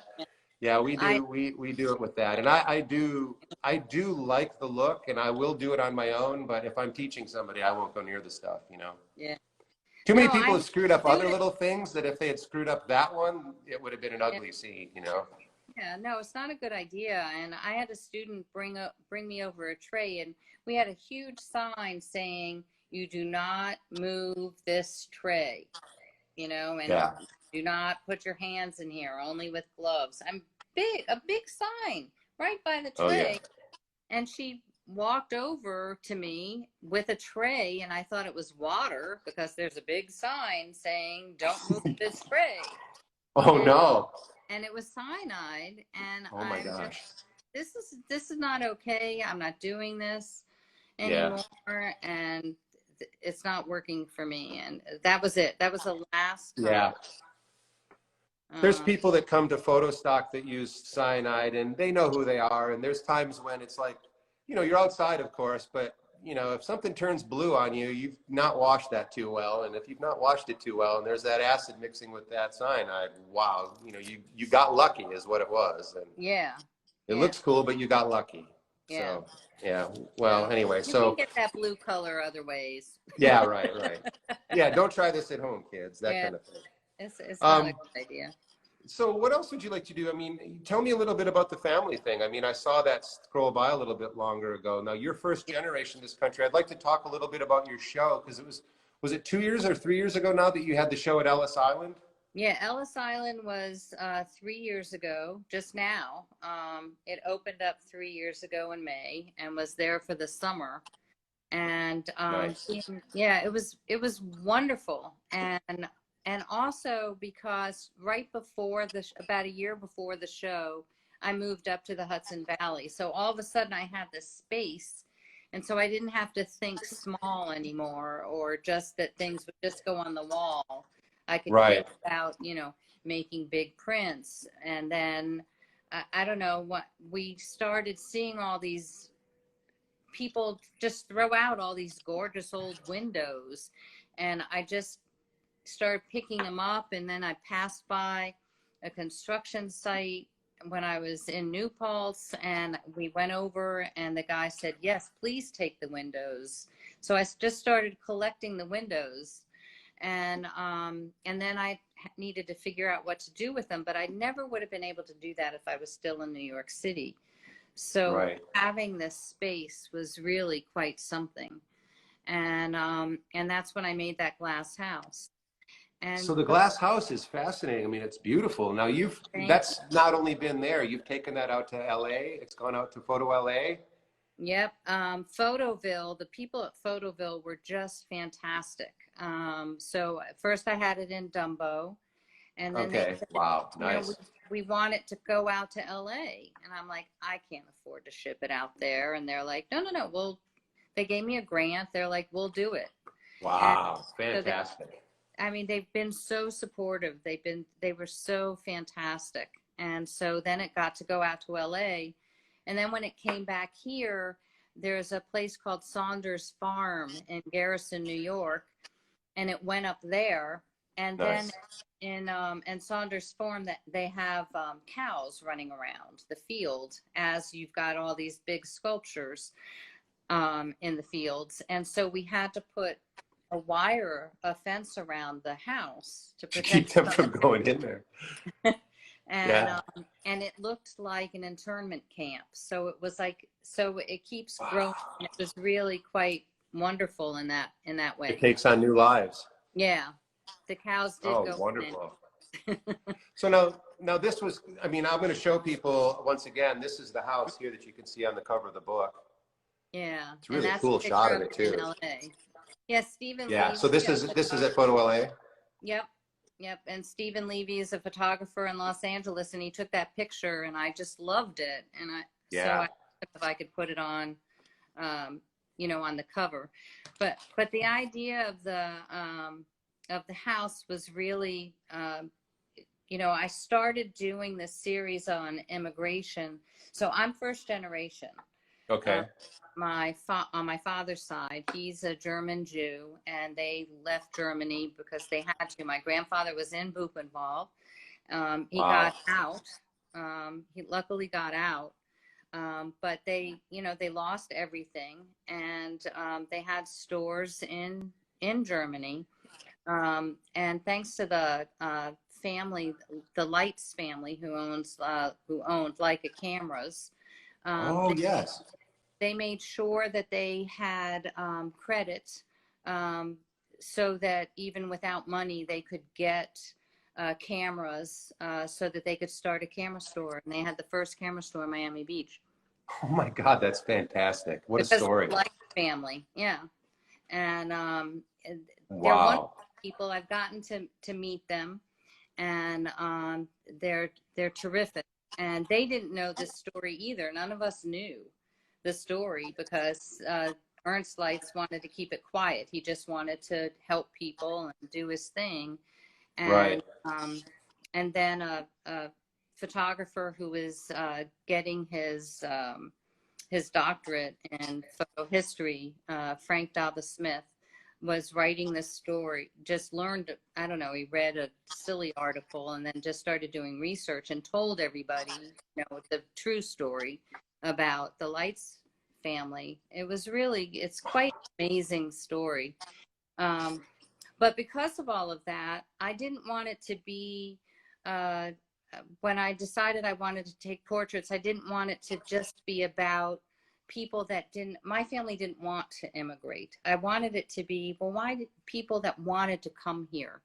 Yeah, we I do. We do it with that, and I do like the look, and I will do it on my own. But if I'm teaching somebody, I won't go near the stuff. You know, yeah. too many No, people I have screwed up other student. little things that if they had screwed up that one, it would have been an Yeah, ugly scene. You know. yeah, no, it's not a good idea. And I had a student bring me over a tray, and we had a huge sign saying, "You do not move this tray," you know, and Yeah. do not put your hands in here, only with gloves. A big sign right by the Oh yeah. tray. And she walked over to me with a tray, and I thought it was water because there's a big sign saying, "Don't move this tray." Oh And no. and it was cyanide, and Oh my I'm gosh. just, this is not okay. I'm not doing this Yeah. anymore, and it's not working for me. And that was it. That was the last time. Yeah. There's Um, people that come to photo stock that use cyanide and they know who they are. And there's times when it's like, you're outside, of course, but if something turns blue on you, you've not washed that too well. And if you've not washed it too well, and there's that acid mixing with that cyanide, wow, you got lucky is what it was. And yeah, it yeah, looks cool, but you got lucky. yeah. So, yeah. Well, So anyway, you can so get that blue color other ways. yeah, right, right. Yeah, don't try this at home, kids, that Yeah, kind of thing. it's not a Um, good idea. So what else would you like to do? I mean, tell me a little bit about the family thing. I mean, I saw that scroll by a little bit longer ago. Now, you're first generation in this country. I'd like to talk a little bit about your show because was it 2 years or 3 years ago now that you had the show at Ellis Island? Yeah, Ellis Island was 3 years ago, just now. It opened up 3 years ago in May and was there for the summer. And Nice. yeah, it was wonderful. And also because right before about a year before the show, I moved up to the Hudson Valley. So all of a sudden I had this space. And so I didn't have to think small anymore, or just that things would just go on the wall. I could think Right. about, making big prints. And then I don't know what, we started seeing all these people just throw out all these gorgeous old windows. And I just started picking them up. And then I passed by a construction site when I was in New Paltz, and we went over, and the guy said, "Yes, please take the windows." So I just started collecting the windows. And then I needed to figure out what to do with them, but I never would have been able to do that if I was still in New York City. So Right. having this space was really quite something. And that's when I made that glass house. So And the glass house is fascinating. I mean, it's beautiful. Now thank that's not only been there, you've taken that out to LA. It's gone out to Photo LA. Yep. Photoville, the people at Photoville were just fantastic. So at first I had it in Dumbo, and then they Okay. said, Wow. we, Nice. we want it to go out to LA. And I'm like, I can't afford to ship it out there. And they're like, no, no, no. They gave me a grant. They're like, we'll do it. And Wow. so Fantastic. I mean, they've been so supportive. They were so fantastic. And so then it got to go out to LA. And then when it came back here, there's a place called Saunders Farm in Garrison, New York, and it went up there. And then Nice. in Saunders Farm, that they have cows running around the field, as you've got all these big sculptures in the fields. And so we had to put a fence around the house to To keep protect them them. from going in there. and Yeah. and it looked like an internment camp. So it was like, so it keeps growing. Wow. It was really quite wonderful in that It way. takes on new lives. Yeah, the cows did Oh, go in. wonderful. So now this was, I mean, I'm going to show people once again, this is the house here that you can see on the cover of the book. Yeah, It's and really a that's a cool picture shot of of it it in too. LA. Yeah, Stephen Yeah. So Levy, this a is at photographer. Photo LA. Yep, yep. And Stephen Levy is a photographer in Los Angeles, and he took that picture, and I just loved it. And I Yeah. if I could put it on, on the cover. But the idea of the house was really, I started doing this series on immigration. So I'm first generation. Uh, Okay. on my father's side, he's a German Jew, and they left Germany because they had to. My grandfather was in Buchenwald. He Wow. got out, He luckily got out. But they, they lost everything, and they had stores in Germany. And thanks to the family, the Lights family, who owned Leica cameras, Oh, yes. they made sure that they had credit, so that even without money, they could get cameras, so that they could start a camera store. And they had the first camera store in Miami Beach. Oh my God, that's fantastic. What a Because of story. the Light family, yeah. And they're wonderful Wow. people. I've gotten to meet them, and they're terrific. And they didn't know this story either. None of us knew the story, because Ernst Lights wanted to keep it quiet. He just wanted to help people and do his thing. Right. And then a photographer who was getting his doctorate in photo history, Frank Dava Smith, was writing this story. Just learned, I don't know, he read a silly article and then just started doing research and told everybody, the true story about the Lights family. It's quite an amazing story. But because of all of that, I didn't want it to be, when I decided I wanted to take portraits, I didn't want it to just be about people that my family didn't want to immigrate. I wanted it to be, well, why did people that wanted to come here,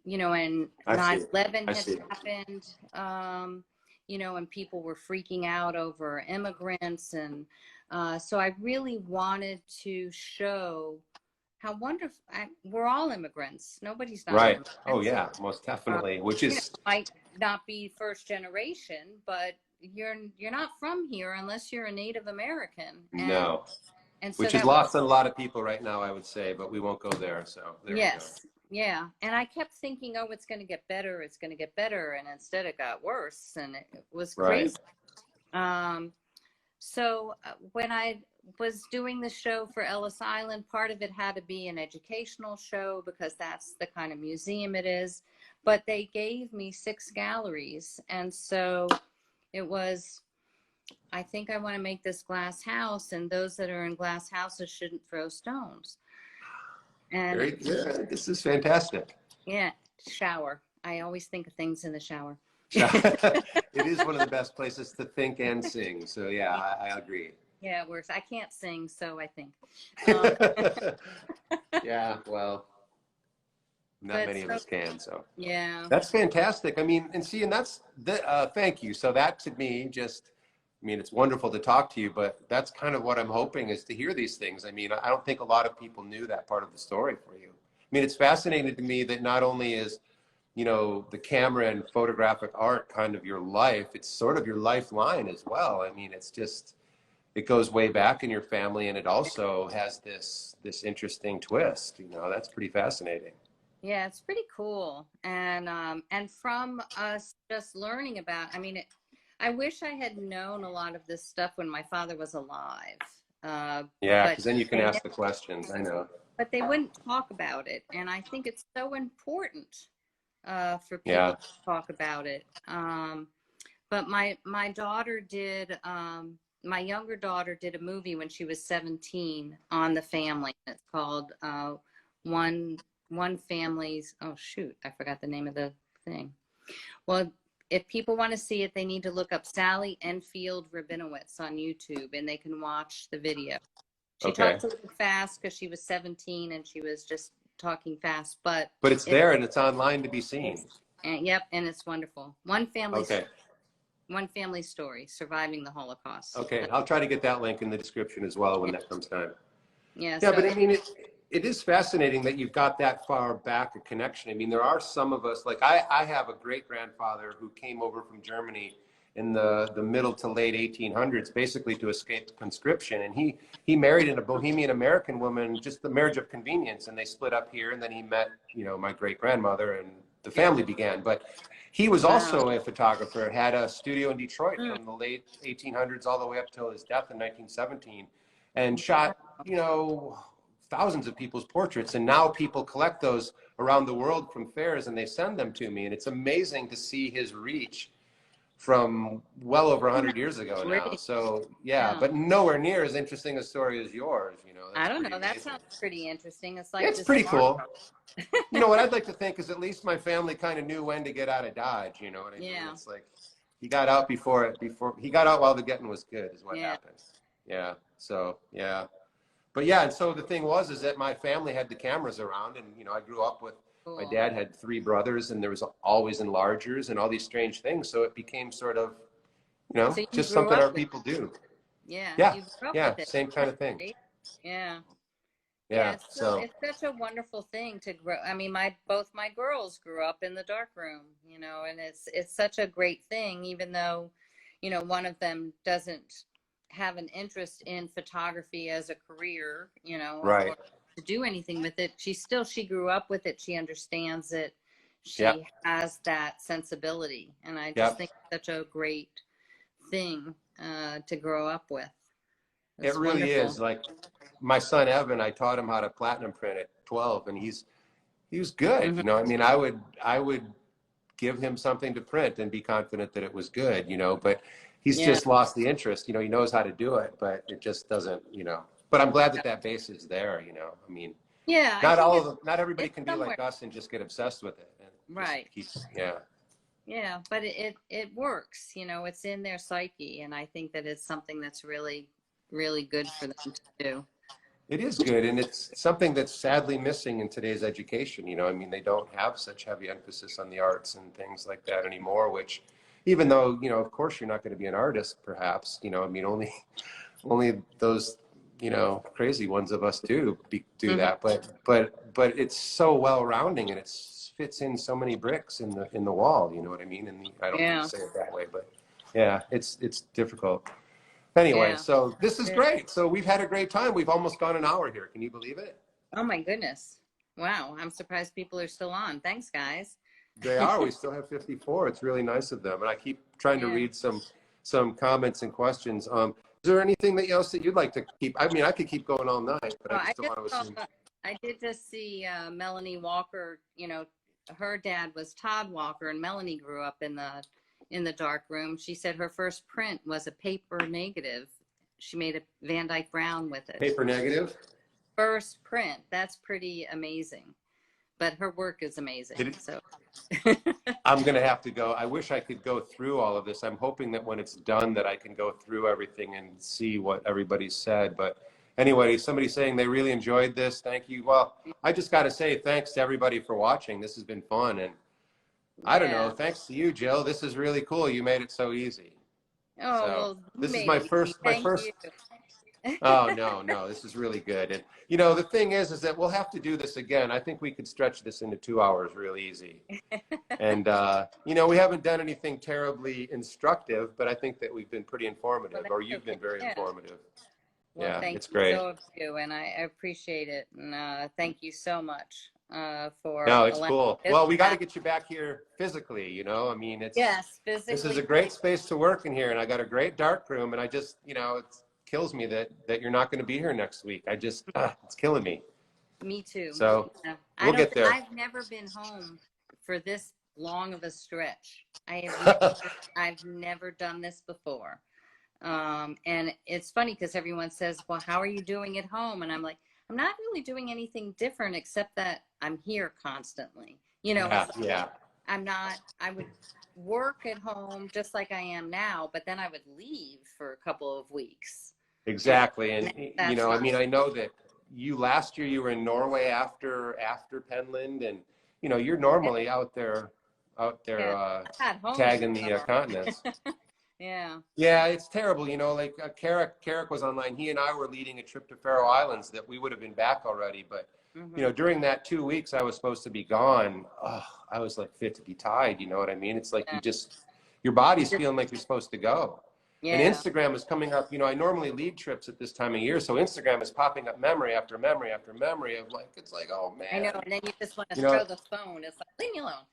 and 9/11 had happened, and people were freaking out over immigrants. And so I really wanted to show how wonderful, we're all immigrants. Nobody's not Right. immigrants. Oh yeah, most definitely. Which is Might not be first generation, but you're not from here unless you're a Native American. no. And so Which is that lost on a lot of people right now, I would say, but we won't go there. So there yes, yeah. And I kept thinking, oh, it's going to get better. It's going to get better. And instead it got worse, and it was crazy. Right. So when I was doing the show for Ellis Island, part of it had to be an educational show because that's the kind of museum it is. But they gave me 6 galleries. And so it was, I think I want to make this glass house, and those that are in glass houses shouldn't throw stones. And Very good. This is fantastic. yeah, shower. I always think of things in the shower. It is one of the best places to think and sing. So yeah, I agree. Yeah, it works. I can't sing, so I think. Yeah, well, not many of us can. So yeah, that's fantastic. I mean, and see, and that's thank you. So that to me just, I mean, it's wonderful to talk to you, but that's kind of what I'm hoping is to hear these things. I mean, I don't think a lot of people knew that part of the story for you. I mean, it's fascinating to me that not only is, the camera and photographic art kind of your life, it's sort of your lifeline as well. I mean, it's just, it goes way back in your family, and it also has this interesting twist. That's pretty fascinating. yeah, it's pretty cool. And from us just learning about, I mean, I wish I had known a lot of this stuff when my father was alive. Yeah, But because then you can ask the questions. I know. but they wouldn't talk about it, and I think it's so important for people Yeah. to talk about it. But my daughter did. My younger daughter did a movie when she was 17 on the family. It's called One Family's. Oh shoot, I forgot the name of the thing. Well, if people want to see it, they need to look up Sally Enfield Rabinowitz on YouTube, and they can watch the video. She Okay. talked a little fast because she was 17 and she was just talking fast, but it's there and it's online to be seen. And yep, and it's wonderful. One family story, surviving the Holocaust. Okay, I'll try to get that link in the description as well when that comes time. Yeah, Yeah, so, but I mean, it is fascinating that you've got that far back a connection. I mean, there are some of us, like I have a great grandfather who came over from Germany in the middle to late 1800s, basically to escape conscription. And he married a Bohemian American woman, just the marriage of convenience. And they split up here. And then he met, my great grandmother, and the family began. But he was also a photographer, had a studio in Detroit from the late 1800s all the way up till his death in 1917, and shot, thousands of people's portraits. And now people collect those around the world from fairs and they send them to me. And it's amazing to see his reach from well over 100 years ago now. Great. So yeah, Yeah. but nowhere near as interesting a story as yours. You know, I that's don't pretty know. That amazing. sounds pretty interesting. It's Yeah, like it's this pretty farm. cool. You know, what I'd like to think is at least my family kind of knew when to get out of Dodge. You know what I mean? Yeah. It's like he got out before he got out while the getting was good is what Yeah. happened. Yeah. So yeah. But yeah, and so the thing was is that my family had the cameras around, and you know, I grew up with my Cool. dad had 3 brothers, and there was always enlargers and all these strange things. So it became sort of, you know, So you just grew something up our with, people do. yeah, Yeah. you grew up Yeah. with it. Same kind of thing. Right? Yeah. Yeah, Yeah. it's such a wonderful thing to grow. I mean, both my girls grew up in the dark room, you know, and it's such a great thing, even though, you know, one of them doesn't have an interest in photography as a career, you know, Right. or to do anything with it. She grew up with it. She understands it. She Yep. has that sensibility, and I just Yep. think it's such a great thing to grow up with. It It's really wonderful. is. Like my son Evan, I taught him how to platinum print at 12, and he was good. Hmm. You know, I mean, I would give him something to print and be confident that it was good. You know, but he's Yeah. just lost the interest. You know, he knows how to do it, but it just doesn't. You know, but I'm glad that that base is there. You know, I mean, Yeah, I think not everybody it's can be somewhere. like us and just get obsessed with it and just Right. keep. Yeah. Yeah, but it works, you know, it's in their psyche, and I think that it's something that's really, really good for them to do. It is good, and it's something that's sadly missing in today's education. You know, I mean, they don't have such heavy emphasis on the arts and things like that anymore, which even though, you know, of course you're not going to be an artist, perhaps, you know, I mean, only those, you know, crazy ones of us do Hmm. that, but it's so well rounding, and it fits in so many bricks in the wall, you know what I mean? And I don't mean to Yeah, say it that way, but yeah, it's difficult. Anyway, yeah. so this is Yeah. great. So we've had a great time. We've almost gone an hour here. Can you believe it? Oh my goodness. Wow, I'm surprised people are still on. Thanks, guys. They are. We still have 54. It's really nice of them. And I keep trying to Yeah. read some comments and questions. Is there anything else that you'd like to keep? I mean, I could keep going all night, but Oh, I just don't want to assume. I did just see Melanie Walker, you know, her dad was Todd Walker, and Melanie grew up in the dark room. She said her first print was a paper negative. She made a Van Dyke Brown with it. Paper negative? First print. That's pretty amazing. But her work is amazing. So I'm going to have to go. I wish I could go through all of this. I'm hoping that when it's done that I can go through everything and see what everybody said. But anyway, somebody's saying they really enjoyed this. Thank you. Well, I just got to say thanks to everybody for watching. This has been fun. And I don't know, yeah. thanks to you, Jill. This is really cool. You made it so easy. Oh, So well, you this is made my it easy. first, Thank you. oh, no, this is really good. And, you know, the thing is that we'll have to do this again. I think we could stretch this into 2 hours real easy. And, you know, we haven't done anything terribly instructive, but I think that we've been pretty informative, or you've been very informative. Well, Yeah, thank it's you great. so of you, and I appreciate it. And thank you so much for No, it's allowing cool. this Well, we got to to get you back here physically, you know, I mean, yes, this is physically. a great space to work in here, and I got a great dark room, and I just, you know, it kills me that you're not going to be here next week. I just, it's killing me. Me too. So Yeah. we'll get there. I've never been home for this long of a stretch. I've never done this before. And it's funny because everyone says, well, how are you doing at home? And I'm like, I'm not really doing anything different except that I'm here constantly. You know, Yeah, it's like yeah. I would work at home just like I am now, but then I would leave for a couple of weeks. Exactly. And you That's know, I not, mean, I know that last year you were in Norway after Penland, and you know, you're normally out there yeah, I'm at home in the tagging the summer. continents. Yeah. Yeah, it's terrible. You know, like Carrick was online. He and I were leading a trip to Faroe Islands that we would have been back already. But, you know, during that 2 weeks I was supposed to be gone, I was like fit to be tied. You know what I mean? It's like your body's feeling like you're supposed to go. And Yeah. Instagram is coming up. You know, I normally lead trips at this time of year. So Instagram is popping up memory after memory after memory of like, it's like, oh man. I know. And then you just want to You know, throw the phone. It's like, leave me alone.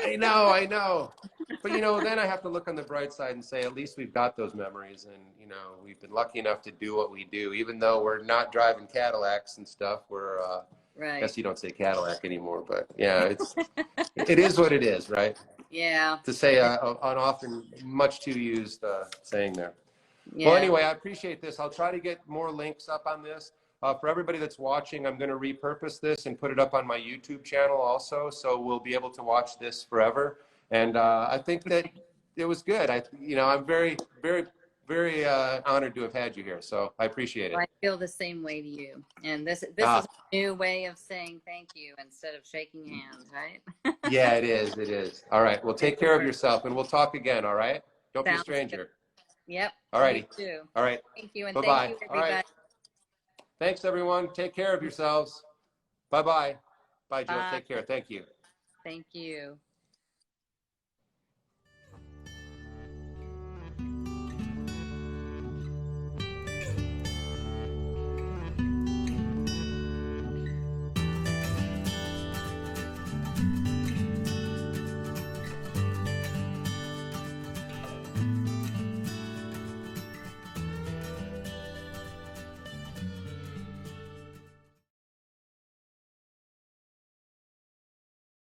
I know. But, you know, then I have to look on the bright side and say, at least we've got those memories. And, you know, we've been lucky enough to do what we do, even though we're not driving Cadillacs and stuff. We're, I Right. guess you don't say Cadillac anymore, but yeah, it is what it is, right? Yeah. to say an often much too used saying there. Yeah. Well, anyway, I appreciate this. I'll try to get more links up on this. For everybody that's watching, I'm going to repurpose this and put it up on my YouTube channel also, so we'll be able to watch this forever. And I think that it was good. I'm very, very, very honored to have had you here. So I appreciate it. I feel the same way to you. And this is Ah. a new way of saying thank you instead of shaking hands, right? Yeah, it is. It is. All right. Well, take care of yourself, and we'll talk again. All right. Don't be a Sounds stranger. good. Yep. All righty. You too. All right. Thank you. And Bye-bye. thank you, All right. everybody. Thanks, everyone. Take care of yourselves. Bye-bye. Bye, Jill. Bye. Take care. Thank you. Thank you.